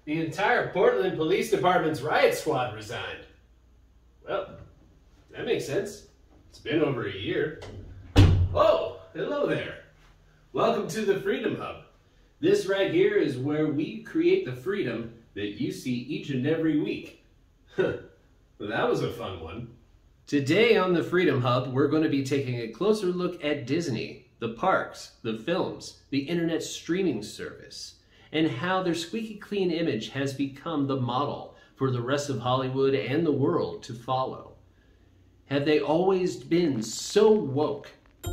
The entire Portland Police Department's riot squad resigned. Well, that makes sense. It's been over a year. Oh, hello there. Welcome to the Freedom Hub. This right here is where we create the freedom that you see each and every week. Well, that was a fun one. Today on the Freedom Hub, we're going to be taking a closer look at Disney, the parks, the films, the internet streaming service, and how their squeaky clean image has become the model for the rest of Hollywood and the world to follow. Have they always been so woke,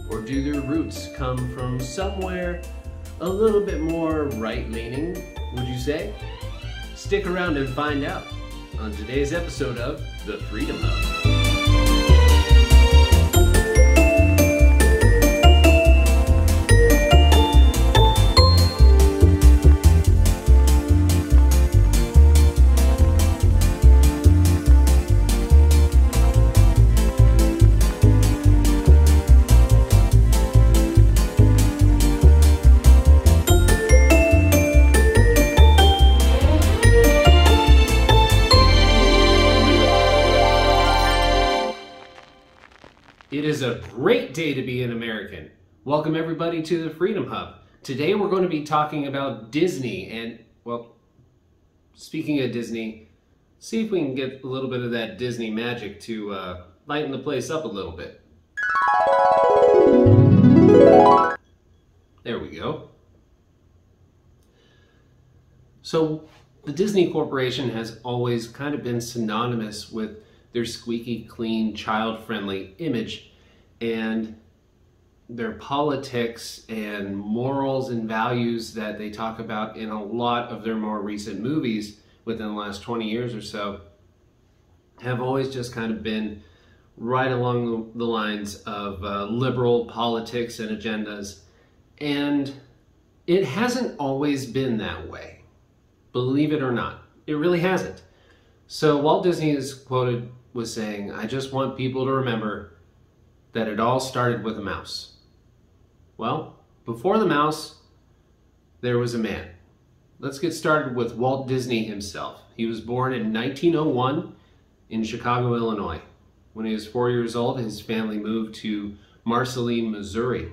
or do their roots come from somewhere a little bit more right-leaning, would you say? Stick around and find out on today's episode of The Freedom Hub. It is a great day to be an American. Welcome everybody to the Freedom Hub. Today we're going to be talking about Disney and, well, speaking of Disney, see if we can get a little bit of that Disney magic to lighten the place up a little bit. There we go. So the Disney Corporation has always kind of been synonymous with their squeaky clean, child-friendly image and their politics and morals and values that they talk about in a lot of their more recent movies within the last 20 years or so have always just kind of been right along the lines of liberal politics and agendas. And it hasn't always been that way, believe it or not. It really hasn't. So Walt Disney is quoted was saying, "I just want people to remember that it all started with a mouse." Well, before the mouse, there was a man. Let's get started with Walt Disney himself. He was born in 1901 in Chicago, Illinois. When he was 4 years old, his family moved to Marceline, Missouri.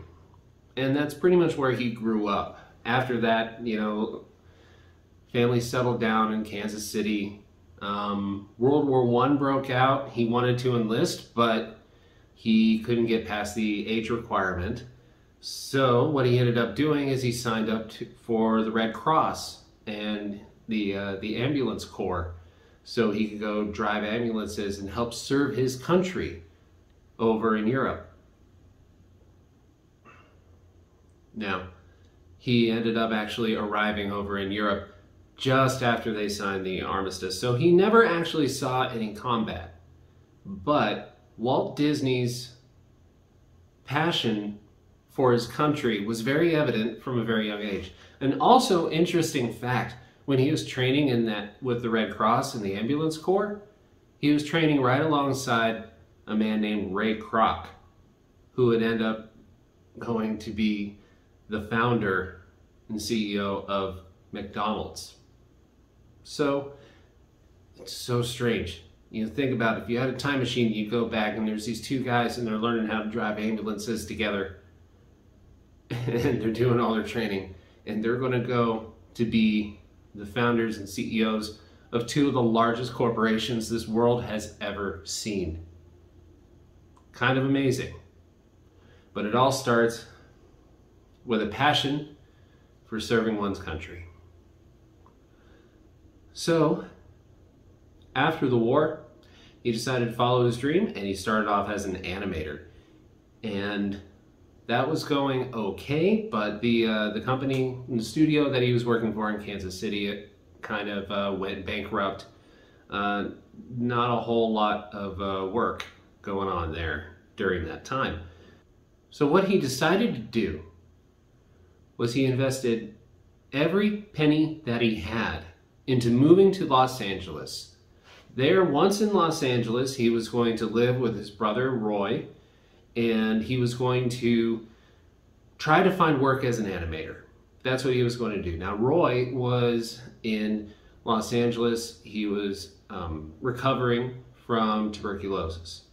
And that's pretty much where he grew up. After that, family settled down in Kansas City. World War I broke out. He wanted to enlist, but he couldn't get past the age requirement. So what he ended up doing is he signed up for the Red Cross and the ambulance corps, so he could go drive ambulances and help serve his country over in Europe. Now, he ended up actually arriving over in Europe just after they signed the armistice. So he never actually saw any combat. But Walt Disney's passion for his country was very evident from a very young age. And also, interesting fact, when he was training with the Red Cross and the ambulance corps, he was training right alongside a man named Ray Kroc, who would end up going to be the founder and CEO of McDonald's. So, it's so strange. Think about it. If you had a time machine, you go back and there's these two guys and they're learning how to drive ambulances together. And they're doing all their training. And they're going to go to be the founders and CEOs of two of the largest corporations this world has ever seen. Kind of amazing. But it all starts with a passion for serving one's country. So, after the war, he decided to follow his dream and he started off as an animator. And that was going okay, but the company, the studio that he was working for in Kansas City, it kind of went bankrupt. Not a whole lot of work going on there during that time. So what he decided to do was he invested every penny that he had into moving to Los Angeles. There, once in Los Angeles, he was going to live with his brother, Roy, and he was going to try to find work as an animator. That's what he was going to do. Now, Roy was in Los Angeles. He was recovering from tuberculosis.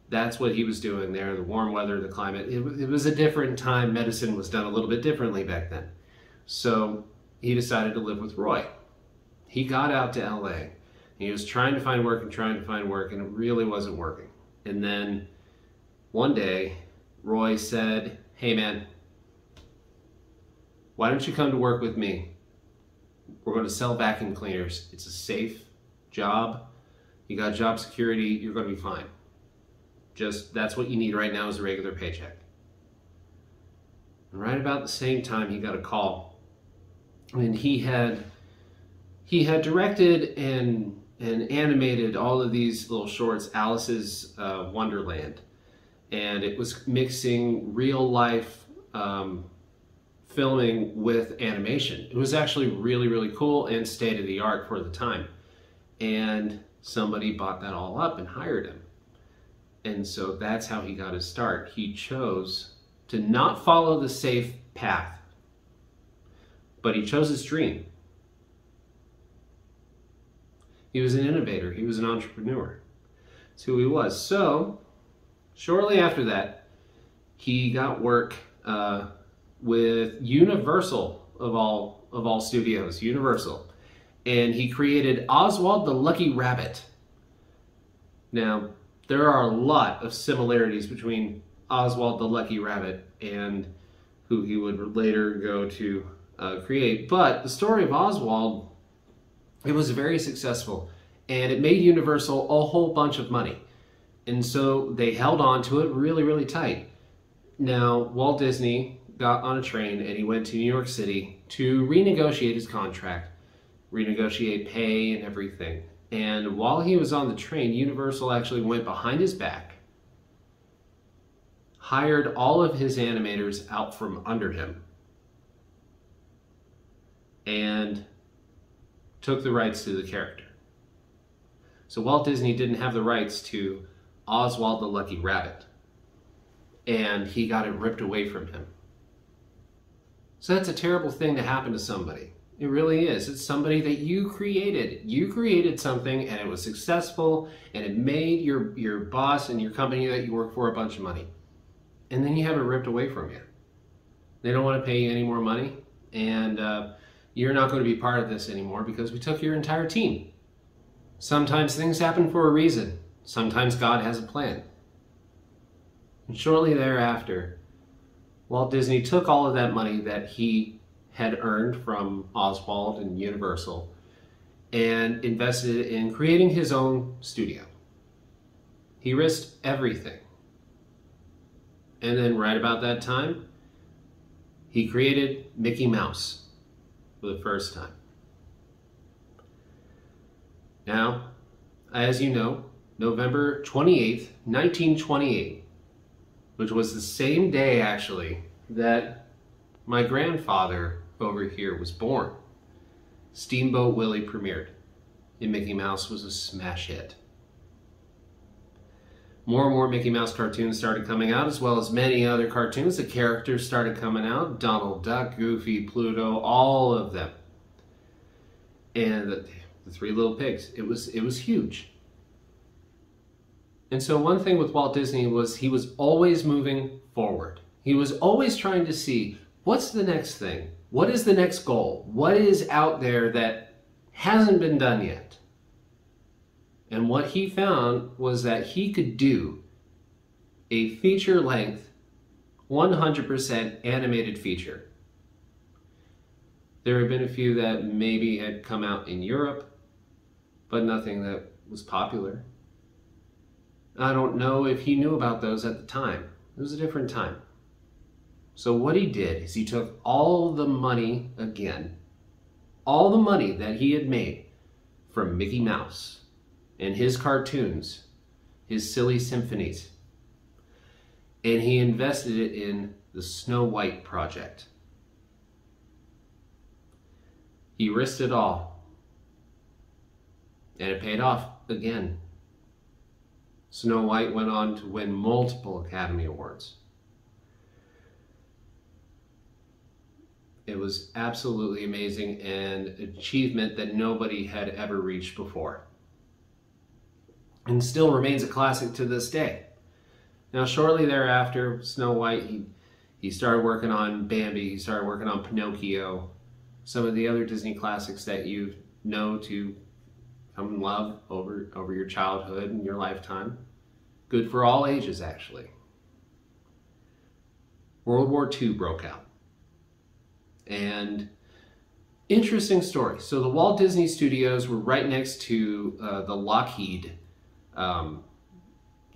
That's what he was doing there, the warm weather, the climate. It was a different time. Medicine was done a little bit differently back then. So he decided to live with Roy. He got out to LA. He was trying to find work, and it really wasn't working. And then one day, Roy said, "Hey man, why don't you come to work with me? We're going to sell vacuum cleaners. It's a safe job. You got job security. You're going to be fine. That's what you need right now is a regular paycheck." And right about the same time, he got a call. And he had directed and animated all of these little shorts, Alice's Wonderland. And it was mixing real life filming with animation. It was actually really, really cool and state of the art for the time. And somebody bought that all up and hired him. And so that's how he got his start. He chose to not follow the safe path, but he chose his dream. He was an innovator. He was an entrepreneur. That's who he was. So shortly after that, he got work with Universal of all studios, Universal, and he created Oswald the Lucky Rabbit. Now, there are a lot of similarities between Oswald the Lucky Rabbit and who he would later go to create, but the story of Oswald, it was very successful, and it made Universal a whole bunch of money. And so they held on to it really, really tight. Now, Walt Disney got on a train and he went to New York City to renegotiate his contract, renegotiate pay and everything. And while he was on the train, Universal actually went behind his back, hired all of his animators out from under him, and took the rights to the character. So Walt Disney didn't have the rights to Oswald the Lucky Rabbit, and he got it ripped away from him. So that's a terrible thing to happen to somebody. It really is. It's somebody that you created. You created something and it was successful and it made your boss and your company that you work for a bunch of money. And then you have it ripped away from you. They don't want to pay you any more money, and you're not going to be part of this anymore because we took your entire team. Sometimes things happen for a reason. Sometimes God has a plan. And shortly thereafter, Walt Disney took all of that money that he had earned from Oswald and Universal and invested it in creating his own studio. He risked everything. And then right about that time, he created Mickey Mouse for the first time. Now, as you know, November 28th, 1928, which was the same day actually that my grandfather over here was born, Steamboat Willie premiered, and Mickey Mouse was a smash hit. More and more Mickey Mouse cartoons started coming out, as well as many other cartoons. The characters started coming out, Donald Duck, Goofy, Pluto, all of them. And the Three Little Pigs, it was huge. And so one thing with Walt Disney was he was always moving forward. He was always trying to see, what's the next thing? What is the next goal? What is out there that hasn't been done yet? And what he found was that he could do a feature-length, 100% animated feature. There have been a few that maybe had come out in Europe, but nothing that was popular. I don't know if he knew about those at the time. It was a different time. So what he did is he took all the money again, all the money that he had made from Mickey Mouse and his cartoons, his silly symphonies, and he invested it in the Snow White project. He risked it all, and it paid off again. Snow White went on to win multiple Academy Awards. It was absolutely amazing and an achievement that nobody had ever reached before. And still remains a classic to this day. Now, shortly thereafter, Snow White, he started working on Bambi, he started working on Pinocchio, some of the other Disney classics that you know to come in love over your childhood and your lifetime. Good for all ages, actually. World War II broke out. And interesting story. So the Walt Disney Studios were right next to the Lockheed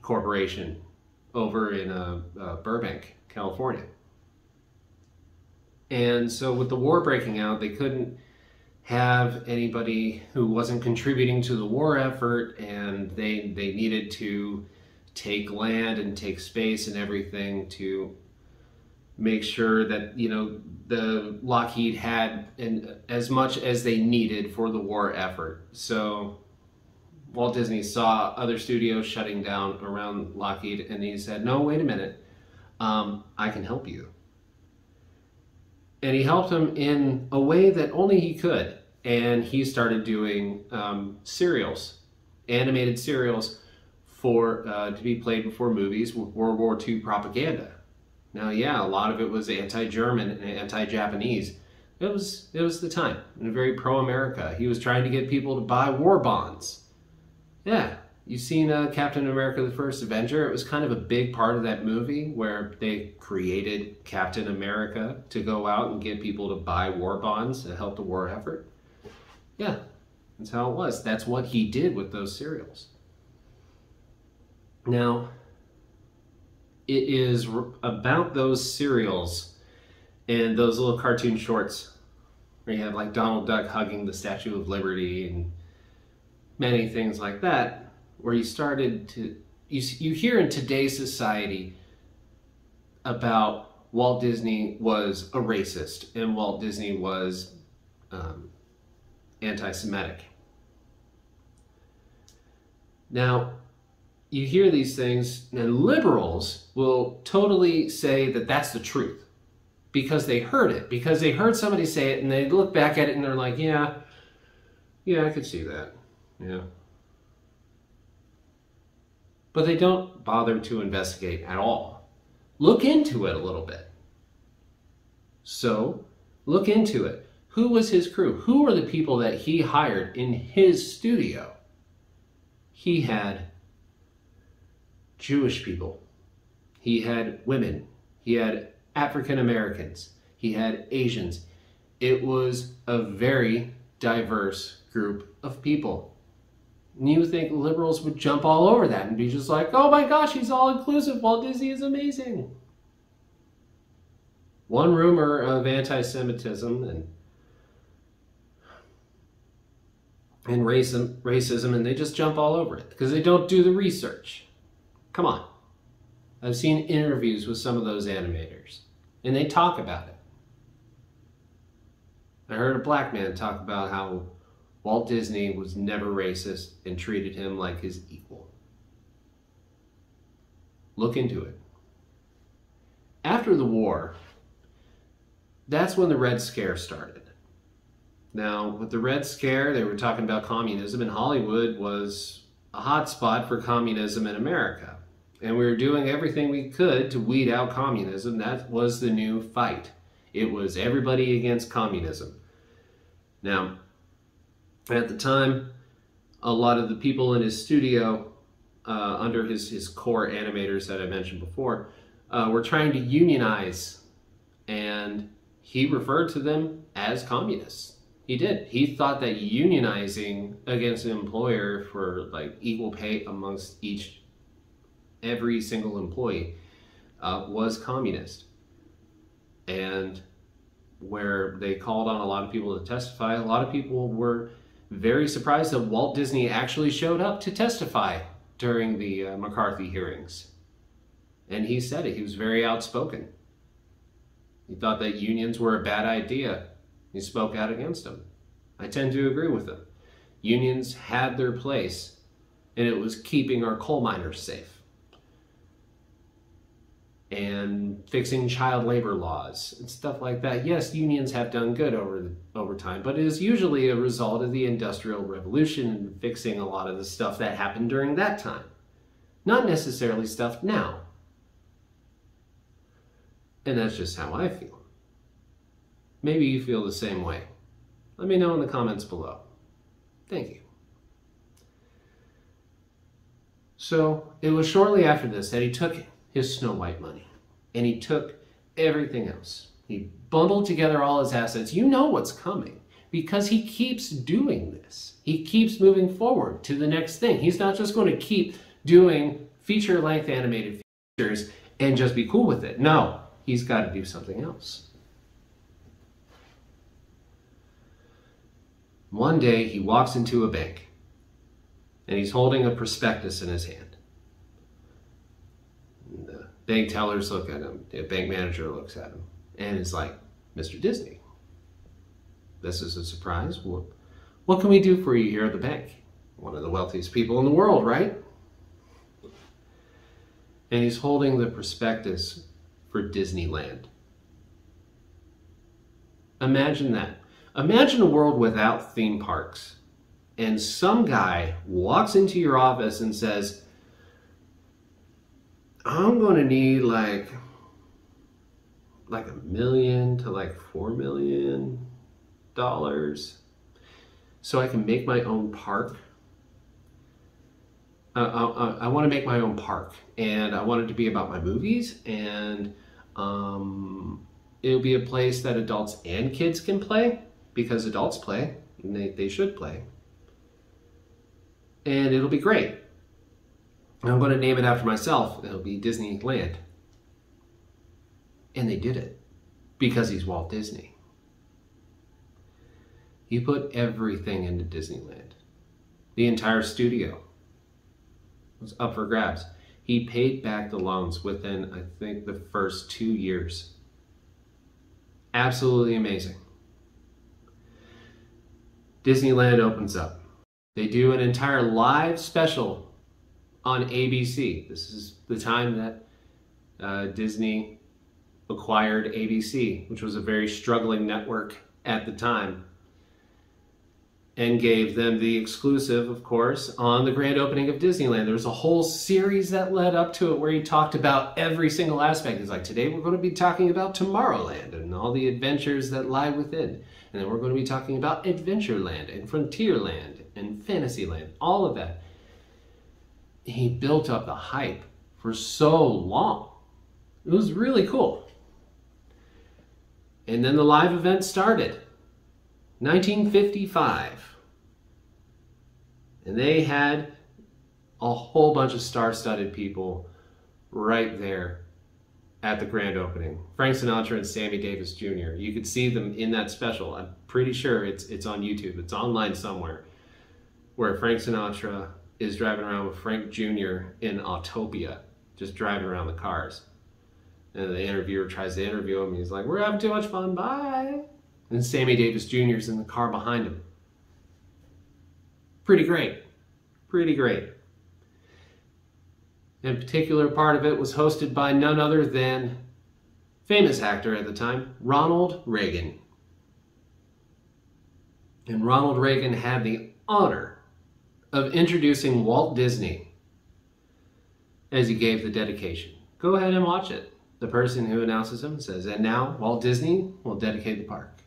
Corporation over in Burbank, California. And so with the war breaking out, they couldn't have anybody who wasn't contributing to the war effort, and they needed to take land and take space and everything to make sure that, you know, the Lockheed had as much as they needed for the war effort. So Walt Disney saw other studios shutting down around Lockheed, and he said, no, wait a minute, I can help you. And he helped him in a way that only he could. And he started doing serials, animated serials for to be played before movies with World War II propaganda. Now, yeah, a lot of it was anti-German and anti-Japanese. It was the time, and very pro-America. He was trying to get people to buy war bonds. Yeah, you've seen Captain America the First Avenger. It was kind of a big part of that movie where they created Captain America to go out and get people to buy war bonds to help the war effort. Yeah, that's how it was. That's what he did with those serials. Now, it is about those serials and those little cartoon shorts where you have like Donald Duck hugging the Statue of Liberty and many things like that, where you started to, you hear in today's society about Walt Disney was a racist and Walt Disney was anti-Semitic. Now, you hear these things, and liberals will totally say that that's the truth because they heard it, because they heard somebody say it, and they look back at it and they're like, yeah, I could see that. Yeah. But they don't bother to investigate at all. Look into it a little bit. So, look into it. Who was his crew? Who were the people that he hired in his studio? He had Jewish people. He had women. He had African Americans. He had Asians. It was a very diverse group of people. And you would think liberals would jump all over that and be just like, oh my gosh, he's all inclusive. Walt Disney is amazing. One rumor of anti-Semitism and racism, and they just jump all over it because they don't do the research. Come on. I've seen interviews with some of those animators, and they talk about it. I heard a black man talk about how Walt Disney was never racist and treated him like his equal. Look into it. After the war, that's when the Red Scare started. Now, with the Red Scare, they were talking about communism, and Hollywood was a hot spot for communism in America. And we were doing everything we could to weed out communism. That was the new fight. It was everybody against communism. Now, at the time, a lot of the people in his studio, under his core animators that I mentioned before, were trying to unionize, and he referred to them as communists. He did. He thought that unionizing against an employer for like equal pay amongst every single employee was communist. And where they called on a lot of people to testify, a lot of people were very surprised that Walt Disney actually showed up to testify during the McCarthy hearings. And he said it. He was very outspoken. He thought that unions were a bad idea. He spoke out against them. I tend to agree with him. Unions had their place, and it was keeping our coal miners safe. and fixing child labor laws and stuff like that. Yes, unions have done good over time, but it is usually a result of the Industrial Revolution and fixing a lot of the stuff that happened during that time. Not necessarily stuff now. And that's just how I feel. Maybe you feel the same way. Let me know in the comments below. Thank you. So it was shortly after this that he took his Snow White money and he took everything else. He bundled together all his assets. You know what's coming because he keeps doing this. He keeps moving forward to the next thing. He's not just going to keep doing feature-length animated features and just be cool with it. No, he's got to do something else. One day he walks into a bank and he's holding a prospectus in his hand. And the bank tellers look at him, the bank manager looks at him, and it's like, Mr. Disney, this is a surprise. What can we do for you here at the bank? One of the wealthiest people in the world, right? And he's holding the prospectus for Disneyland. Imagine that. Imagine a world without theme parks. And some guy walks into your office and says, I'm going to need like $1 million to like $4 million so I can make my own park. I want to make my own park, and I want it to be about my movies, and it'll be a place that adults and kids can play, because adults play, and they should play. And it'll be great. I'm going to name it after myself. It'll be Disneyland. And they did it, because he's Walt Disney. He put everything into Disneyland. The entire studio was up for grabs. He paid back the loans within, I think, the first 2 years. Absolutely amazing. Disneyland opens up. They do an entire live special on ABC. This is the time that Disney acquired ABC, which was a very struggling network at the time, and gave them the exclusive, of course, on the grand opening of Disneyland. There was a whole series that led up to it where he talked about every single aspect. He's like, today we're going to be talking about Tomorrowland and all the adventures that lie within. And then we're going to be talking about Adventureland and Frontierland and Fantasyland, all of that. He built up the hype for so long. It was really cool. And then the live event started. 1955. And they had a whole bunch of star-studded people right there at the grand opening. Frank Sinatra and Sammy Davis Jr. You could see them in that special. I'm pretty sure it's on YouTube. It's online somewhere, where Frank Sinatra is driving around with Frank Jr. in Autopia, just driving around the cars. And the interviewer tries to interview him. He's like, we're having too much fun, bye. And Sammy Davis Jr. is in the car behind him. Pretty great. Pretty great. And a particular part of it was hosted by none other than famous actor at the time, Ronald Reagan. And Ronald Reagan had the honor of introducing Walt Disney as he gave the dedication. Go ahead and watch it. The person who announces him says, and now Walt Disney will dedicate the park.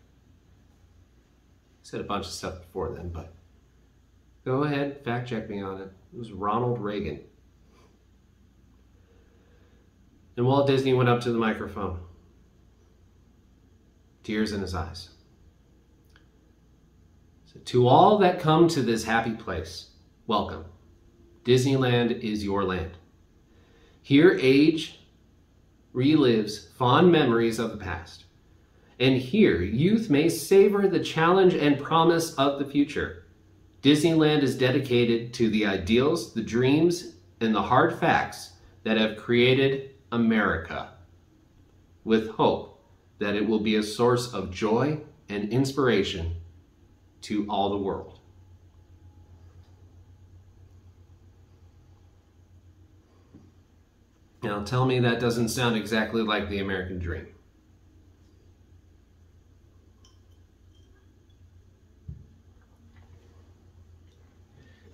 Said a bunch of stuff before then, but go ahead, fact check me on it. It was Ronald Reagan. And Walt Disney went up to the microphone, tears in his eyes. So, to all that come to this happy place, welcome. Disneyland is your land. Here age relives fond memories of the past. And here, youth may savor the challenge and promise of the future. Disneyland is dedicated to the ideals, the dreams, and the hard facts that have created America, with hope that it will be a source of joy and inspiration to all the world. Now tell me that doesn't sound exactly like the American dream.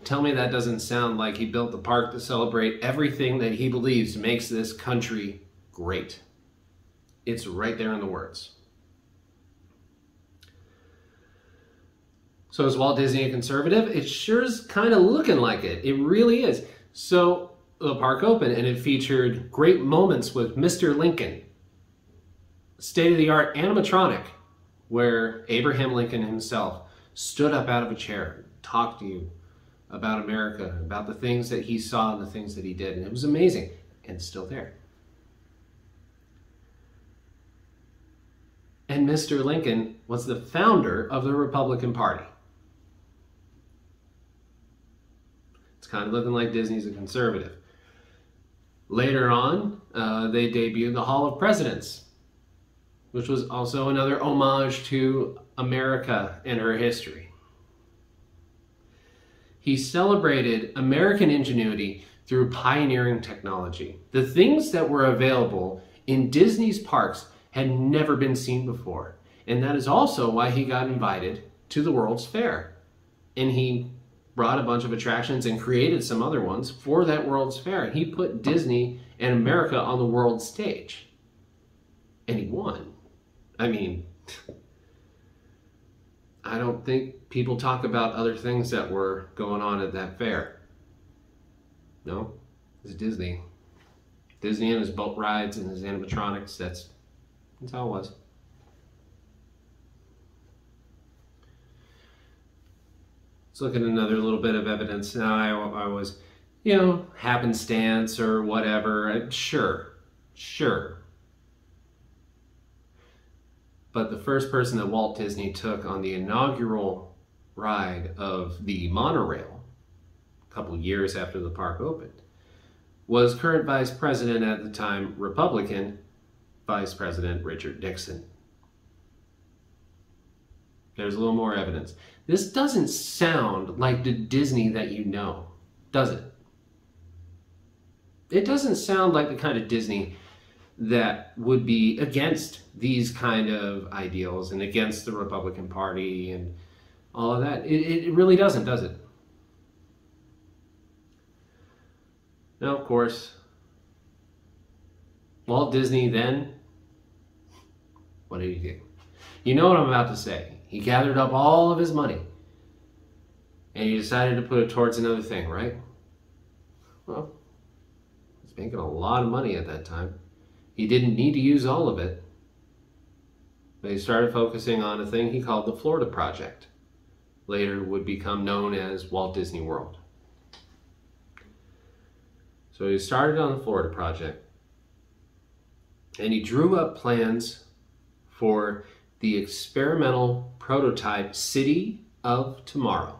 Tell me that doesn't sound like he built the park to celebrate everything that he believes makes this country great. It's right there in the words. So is Walt Disney a conservative? It sure is kind of looking like it. It really is. So the park opened and it featured great moments with Mr. Lincoln, state-of-the-art animatronic, where Abraham Lincoln himself stood up out of a chair, talked to you about America, about the things that he saw and the things that he did. And it was amazing, and still there. And Mr. Lincoln was the founder of the Republican Party. It's kind of looking like Disney's a conservative. Later on, they debuted the Hall of Presidents, which was also another homage to America and her history. He celebrated American ingenuity through pioneering technology. The things that were available in Disney's parks had never been seen before. And that is also why he got invited to the World's Fair. And he brought a bunch of attractions and created some other ones for that World's Fair. He put Disney and America on the world stage. And he won. I mean, I don't think people talk about other things that were going on at that fair. No, it's Disney. Disney and his boat rides and his animatronics, that's how it was. Let's look at another little bit of evidence. Now, I was, happenstance or whatever. Sure. But the first person that Walt Disney took on the inaugural ride of the monorail, a couple years after the park opened, was current Vice President at the time, Republican, Vice President Richard Nixon. There's a little more evidence. This doesn't sound like the Disney that you know, does it? It doesn't sound like the kind of Disney that would be against these kind of ideals and against the Republican Party and all of that. It really doesn't, does it? Now, of course, Walt Disney then, what did he do? You know what I'm about to say. He gathered up all of his money and he decided to put it towards another thing, right? Well, he's making a lot of money at that time. He didn't need to use all of it, but he started focusing on a thing he called the Florida Project. Later would become known as Walt Disney World. So he started on the Florida Project, and he drew up plans for the experimental prototype City of Tomorrow,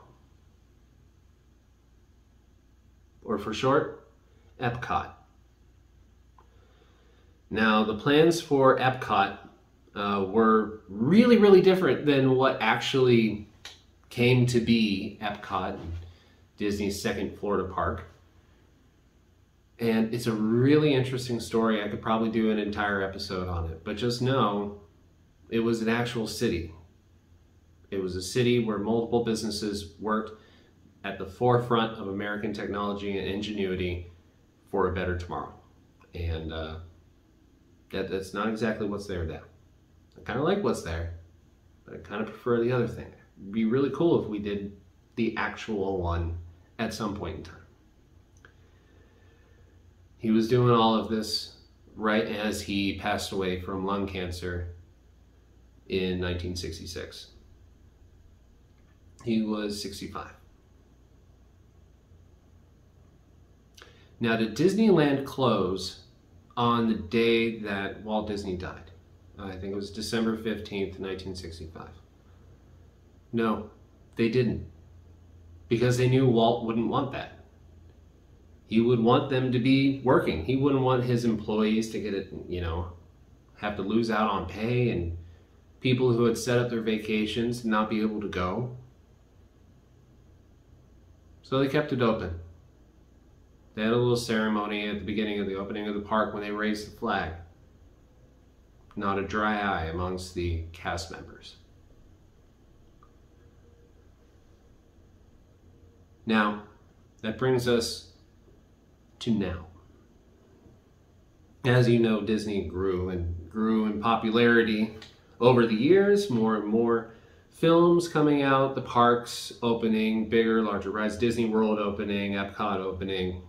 or for short, Epcot. Now, the plans for Epcot were really, really different than what actually came to be Epcot, Disney's second Florida park. And it's a really interesting story. I could probably do an entire episode on it, but just know it was an actual city. It was a city where multiple businesses worked at the forefront of American technology and ingenuity for a better tomorrow. And that's not exactly what's there now. I kind of like what's there, but I kind of prefer the other thing. It'd be really cool if we did the actual one at some point in time. He was doing all of this right as he passed away from lung cancer in 1966. He was 65. Now, did Disneyland close on the day that Walt Disney died? I think it was December 15th, 1965. No, they didn't. Because they knew Walt wouldn't want that. He would want them to be working. He wouldn't want his employees to get it, have to lose out on pay, and people who had set up their vacations not be able to go. So they kept it open. They had a little ceremony at the beginning of the opening of the park when they raised the flag. Not a dry eye amongst the cast members. Now, that brings us to now. As you know, Disney grew in popularity over the years, more and more films coming out, the parks opening, bigger, larger rides, Disney World opening, Epcot opening.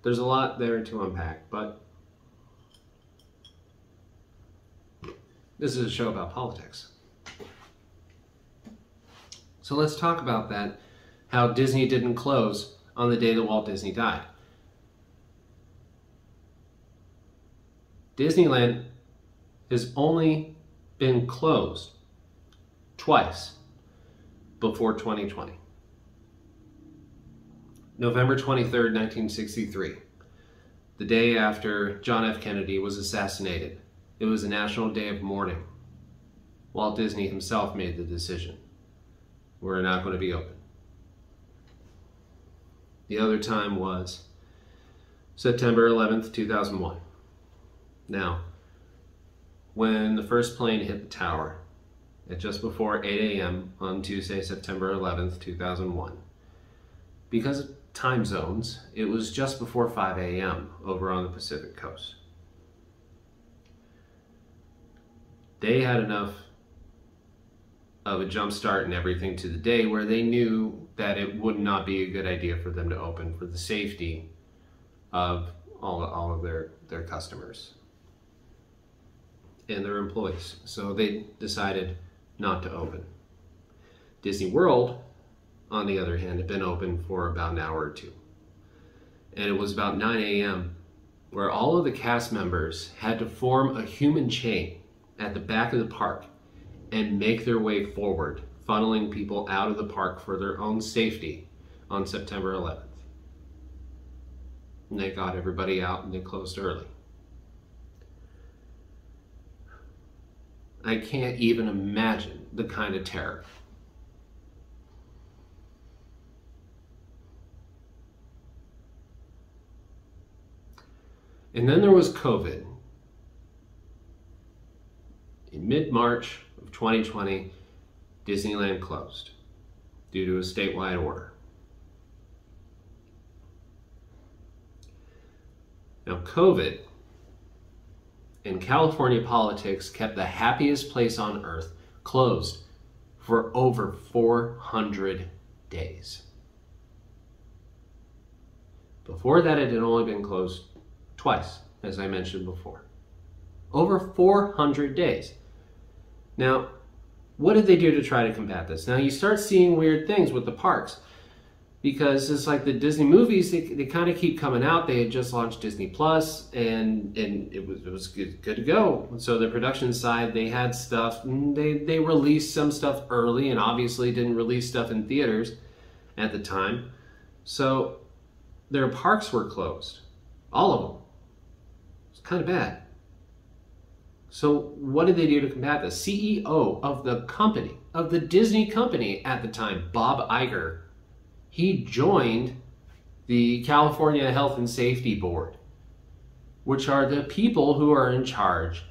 There's a lot there to unpack, but this is a show about politics. So let's talk about that, how Disney didn't close on the day that Walt Disney died. Disneyland has only been closed twice before 2020. November 23rd, 1963, the day after John F. Kennedy was assassinated. It was a national day of mourning. Walt Disney himself made the decision. We're not going to be open. The other time was September 11th, 2001. Now, when the first plane hit the tower at just before 8 a.m. on Tuesday, September 11th, 2001, because of time zones, it was just before 5 a.m. over on the Pacific coast. They had enough of a jump start and everything to the day where they knew that it would not be a good idea for them to open for the safety of all of their customers and their employees. So they decided not to open. Disney World, on the other hand, had been open for about an hour or two. And it was about 9 a.m. where all of the cast members had to form a human chain at the back of the park and make their way forward, funneling people out of the park for their own safety on September 11th. And they got everybody out and they closed early. I can't even imagine the kind of terror. And then there was COVID. In mid-March of 2020, Disneyland closed due to a statewide order. Now, COVID and California politics kept the happiest place on earth closed for over 400 days. Before that, it had only been closed twice, as I mentioned before. Over 400 days. Now, what did they do to try to combat this? Now, you start seeing weird things with the parks, because it's like the Disney movies, they kind of keep coming out. They had just launched Disney Plus, and it was good to go. So the production side, they had stuff. They released some stuff early, and obviously didn't release stuff in theaters at the time. So their parks were closed, all of them. It's kind of bad. So what did they do to combat this? CEO of the company, of the Disney company at the time, Bob Iger, he joined the California Health and Safety Board, which are the people who are in charge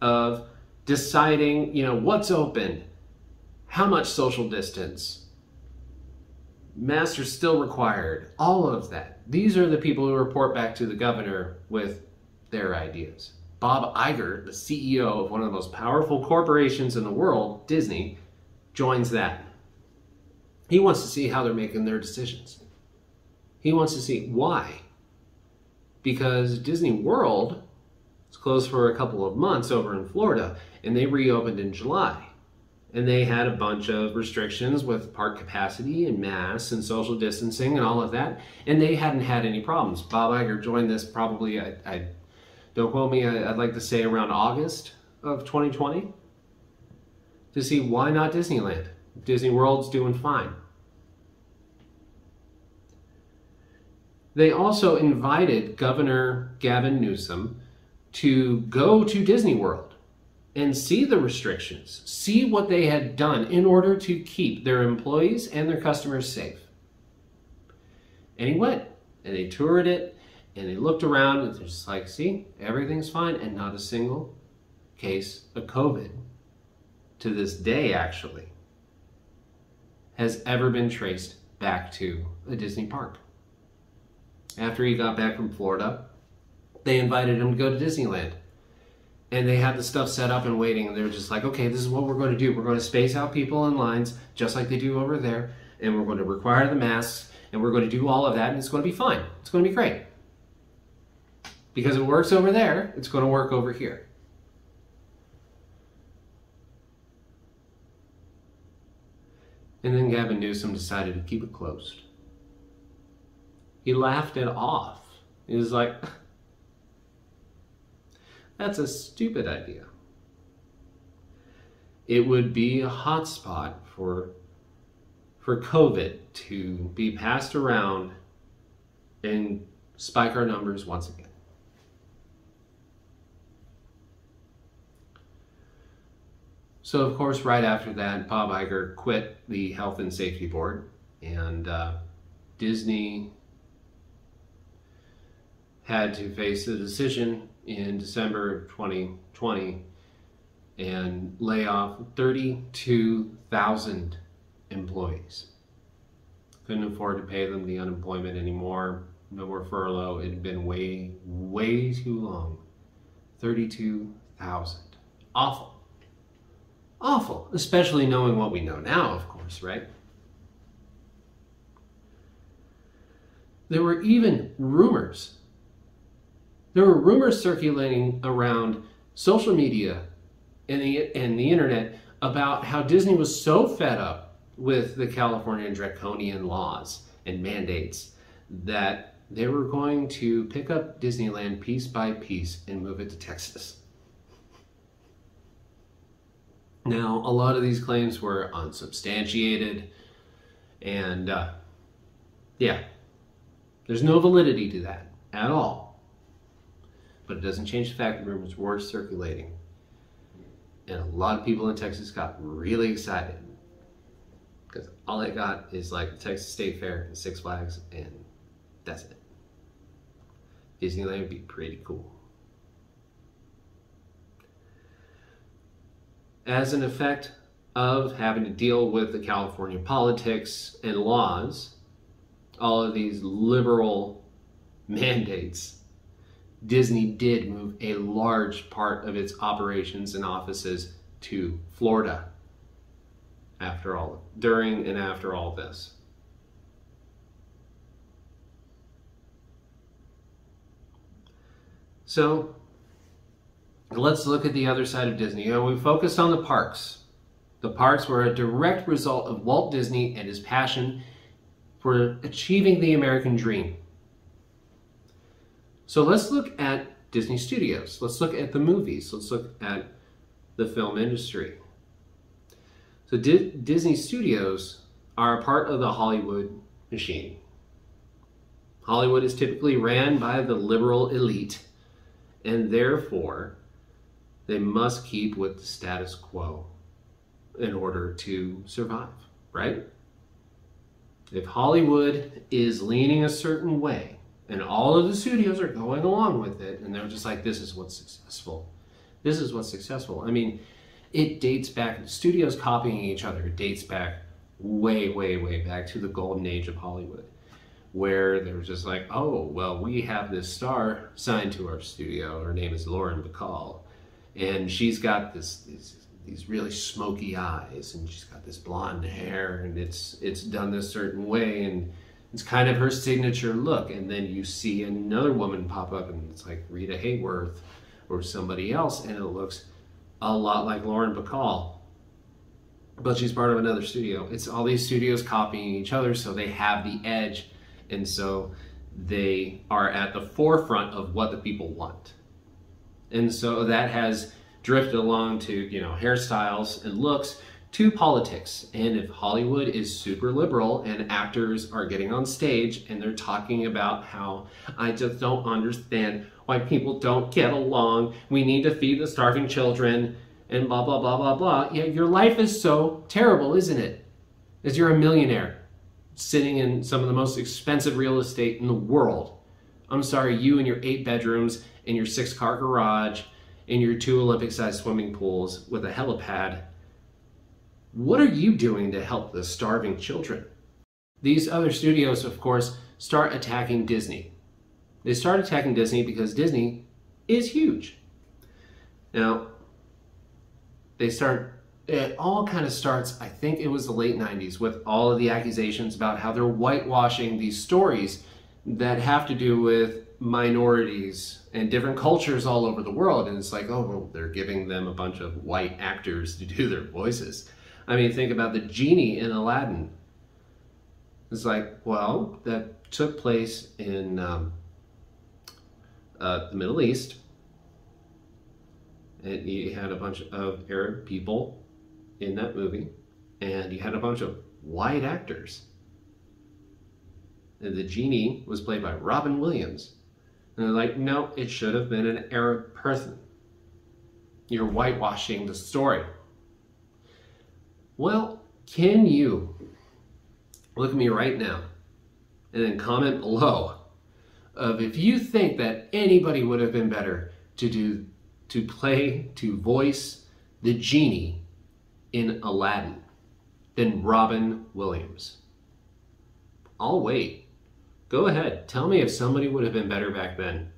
of deciding, what's open, how much social distance, masks are still required, all of that. These are the people who report back to the governor with their ideas. Bob Iger, the CEO of one of the most powerful corporations in the world, Disney, joins that. He wants to see how they're making their decisions. He wants to see why. Because Disney World was closed for a couple of months over in Florida, and they reopened in July. And they had a bunch of restrictions with park capacity and masks and social distancing and all of that, and they hadn't had any problems. Bob Iger joined this probably, don't quote me, I'd like to say around August of 2020, to see why not Disneyland. Disney World's doing fine. They also invited Governor Gavin Newsom to go to Disney World and see the restrictions, see what they had done in order to keep their employees and their customers safe. And he went, and they toured it, And they looked around and they're just like, see, everything's fine. And not a single case of COVID to this day, actually, has ever been traced back to a Disney park. After he got back from Florida, they invited him to go to Disneyland. And they had the stuff set up and waiting, and they were just like, okay, this is what we're going to do. We're going to space out people in lines, just like they do over there, and we're going to require the masks, and we're going to do all of that, and it's going to be fine. It's going to be great. Because it works over there, it's going to work over here. And then Gavin Newsom decided to keep it closed. He laughed it off. He was like, that's a stupid idea. It would be a hotspot for COVID to be passed around and spike our numbers once again. So of course, right after that, Bob Iger quit the Health and Safety Board, and Disney had to face the decision in December of 2020 and lay off 32,000 employees. Couldn't afford to pay them the unemployment anymore. No more furlough. It had been way, way too long. 32,000. Awful. Awful. Especially knowing what we know now, of course, right? There were even rumors. There were rumors circulating around social media and the internet about how Disney was so fed up with the California draconian laws and mandates that they were going to pick up Disneyland piece by piece and move it to Texas. Now, a lot of these claims were unsubstantiated, and yeah, there's no validity to that at all. But it doesn't change the fact that rumors were circulating. And a lot of people in Texas got really excited because all they got is like the Texas State Fair and Six Flags, and that's it. Disneyland would be pretty cool. As an effect of having to deal with the California politics and laws, all of these liberal mandates, Disney did move a large part of its operations and offices to Florida during and after all this. So let's look at the other side of Disney. We focused on the parks. The parks were a direct result of Walt Disney and his passion for achieving the American dream. So let's look at Disney Studios. Let's look at the movies. Let's look at the film industry. So Disney Studios are a part of the Hollywood machine. Hollywood is typically ran by the liberal elite, and therefore they must keep with the status quo in order to survive, right? If Hollywood is leaning a certain way, and all of the studios are going along with it, and they're just like, this is what's successful. This is what's successful. I mean, it dates back, the studios copying each other, it dates back way, way, way back to the golden age of Hollywood, where they were just like, oh, well, we have this star signed to our studio. Her name is Lauren Bacall, and she's got these really smoky eyes, and she's got this blonde hair, and it's done this certain way, and it's kind of her signature look. And then you see another woman pop up, and it's like Rita Hayworth or somebody else, and it looks a lot like Lauren Bacall, but she's part of another studio. It's all these studios copying each other, so they have the edge, and so they are at the forefront of what the people want. And so that has drifted along to, you know, hairstyles and looks, to politics. And if Hollywood is super liberal and actors are getting on stage and they're talking about how, I just don't understand why people don't get along, we need to feed the starving children, and blah, blah, blah, blah, blah. Yeah, your life is so terrible, isn't it? As you're a millionaire sitting in some of the most expensive real estate in the world, I'm sorry, you and your 8 bedrooms and your 6-car garage and your 2 Olympic-sized swimming pools with a helipad, what are you doing to help the starving children? These other studios, of course, start attacking Disney. They start attacking Disney because Disney is huge. Now, it all kind of starts, I think it was the late 90s, with all of the accusations about how they're whitewashing these stories that have to do with minorities and different cultures all over the world. And it's like, oh, well, they're giving them a bunch of white actors to do their voices. I mean, think about the genie in Aladdin. It's like, well, that took place in the Middle East. And you had a bunch of Arab people in that movie, and you had a bunch of white actors. And the genie was played by Robin Williams. And they're like, no, it should have been an Arab person. You're whitewashing the story. Well, can you look at me right now and then comment below of if you think that anybody would have been better to voice the genie in Aladdin than Robin Williams. I'll wait. Go ahead. Tell me if somebody would have been better back then.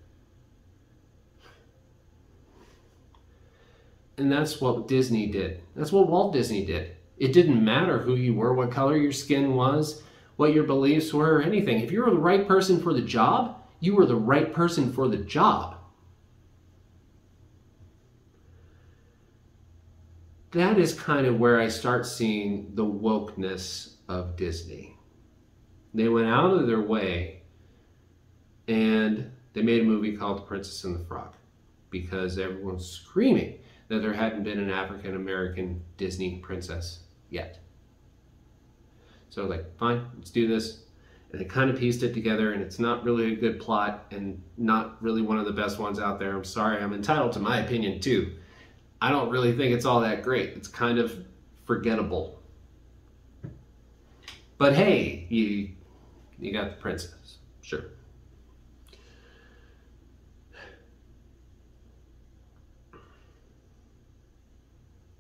And that's what Disney did. That's what Walt Disney did. It didn't matter who you were, what color your skin was, what your beliefs were, or anything. If you were the right person for the job, you were the right person for the job. That is kind of where I start seeing the wokeness of Disney. They went out of their way and they made a movie called The Princess and the Frog because everyone's screaming that there hadn't been an African-American Disney princess yet. So like, fine, let's do this. And they kind of pieced it together, and it's not really a good plot and not really one of the best ones out there. I'm sorry, I'm entitled to my opinion too. I don't really think it's all that great. It's kind of forgettable. But hey, you got the princess, sure.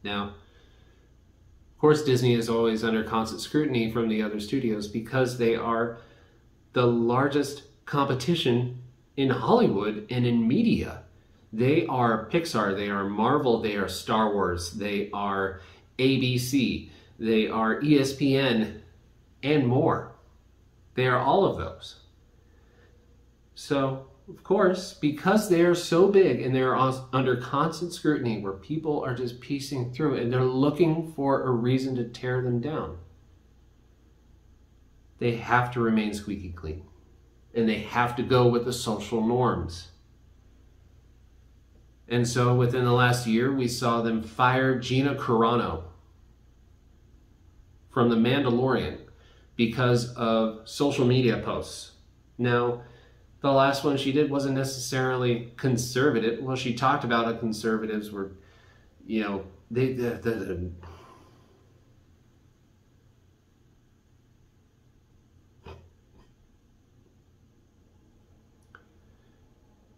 Now, of course, Disney is always under constant scrutiny from the other studios because they are the largest competition in Hollywood and in media. They are Pixar, they are Marvel, they are Star Wars, they are ABC, they are ESPN, and more. They are all of those. So, of course, because they are so big and they're under constant scrutiny where people are just piecing through it and they're looking for a reason to tear them down, they have to remain squeaky clean. And they have to go with the social norms. And so within the last year, we saw them fire Gina Carano from The Mandalorian because of social media posts. Now, the last one she did wasn't necessarily conservative. Well, she talked about how conservatives were, you know,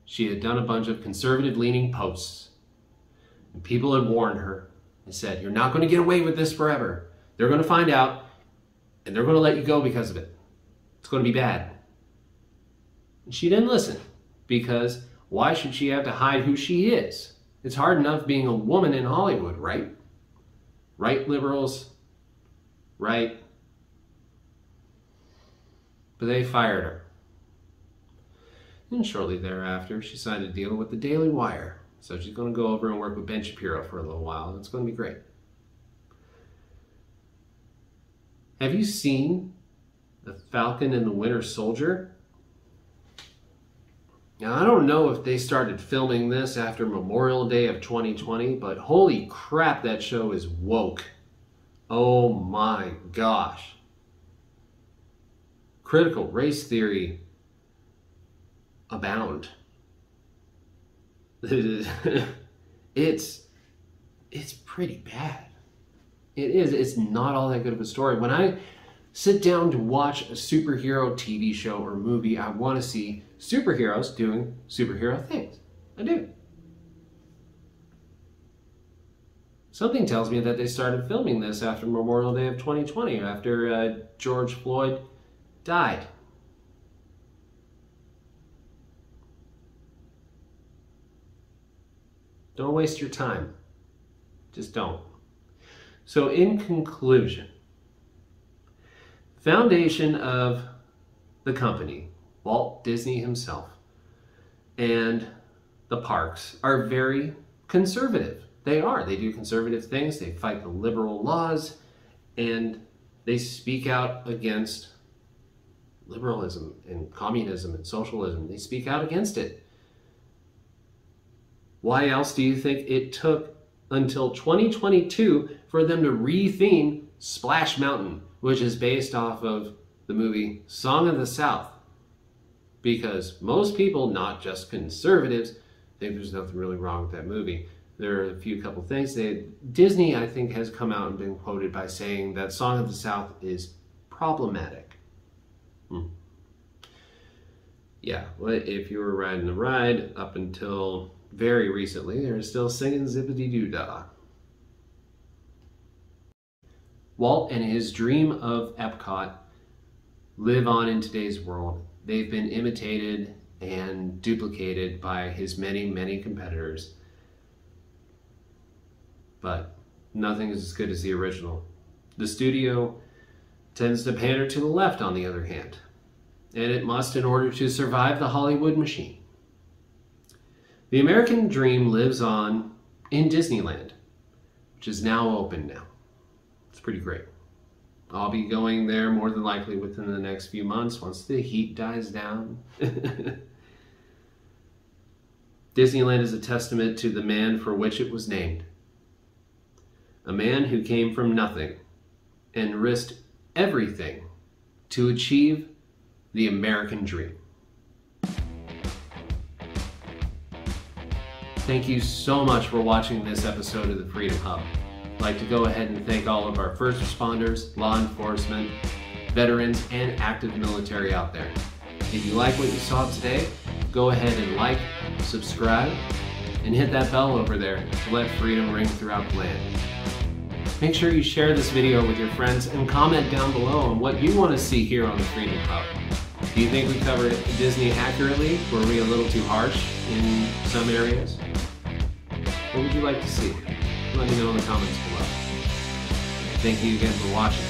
she had done a bunch of conservative-leaning posts, and people had warned her and said, you're not going to get away with this forever. They're going to find out, and they're going to let you go because of it. It's going to be bad. And she didn't listen, because why should she have to hide who she is? It's hard enough being a woman in Hollywood, right? Right, liberals? Right? But they fired her. And shortly thereafter, she signed a deal with the Daily Wire. So she's going to go over and work with Ben Shapiro for a little while. And it's going to be great. Have you seen The Falcon and the Winter Soldier? Now, I don't know if they started filming this after Memorial Day of 2020, but holy crap, that show is woke. Oh my gosh. Critical race theory abound. It's pretty bad. It is. It's not all that good of a story. When I sit down to watch a superhero TV show or movie, I want to see superheroes doing superhero things. I do. Something tells me that they started filming this after Memorial Day of 2020, after George Floyd died. Don't waste your time. Just don't. So in conclusion, foundation of the company, Walt Disney himself, and the parks are very conservative. They are. They do conservative things. They fight the liberal laws, and they speak out against liberalism and communism and socialism. They speak out against it. Why else do you think it took until 2022 for them to re-theme Splash Mountain, which is based off of the movie Song of the South? Because most people, not just conservatives, think there's nothing really wrong with that movie. There are a couple things. Disney, I think, has come out and been quoted by saying that Song of the South is problematic. Yeah, well, if you were riding the ride up until very recently, they were still singing Zippity-Doo-Dah. Walt and his dream of Epcot live on in today's world. They've been imitated and duplicated by his many, many competitors. But nothing is as good as the original. The studio tends to pander to the left, on the other hand, and it must in order to survive the Hollywood machine. The American dream lives on in Disneyland, which is now open now. It's pretty great. I'll be going there more than likely within the next few months once the heat dies down. Disneyland is a testament to the man for which it was named. A man who came from nothing and risked everything to achieve the American dream. Thank you so much for watching this episode of the Freedom Hub. I'd like to go ahead and thank all of our first responders, law enforcement, veterans, and active military out there. If you like what you saw today, go ahead and like, subscribe, and hit that bell over there to let freedom ring throughout the land. Make sure you share this video with your friends and comment down below on what you want to see here on the Freedom Hub. Do you think we covered Disney accurately? Were we a little too harsh in some areas? What would you like to see? Let me know in the comments below. Thank you again for watching.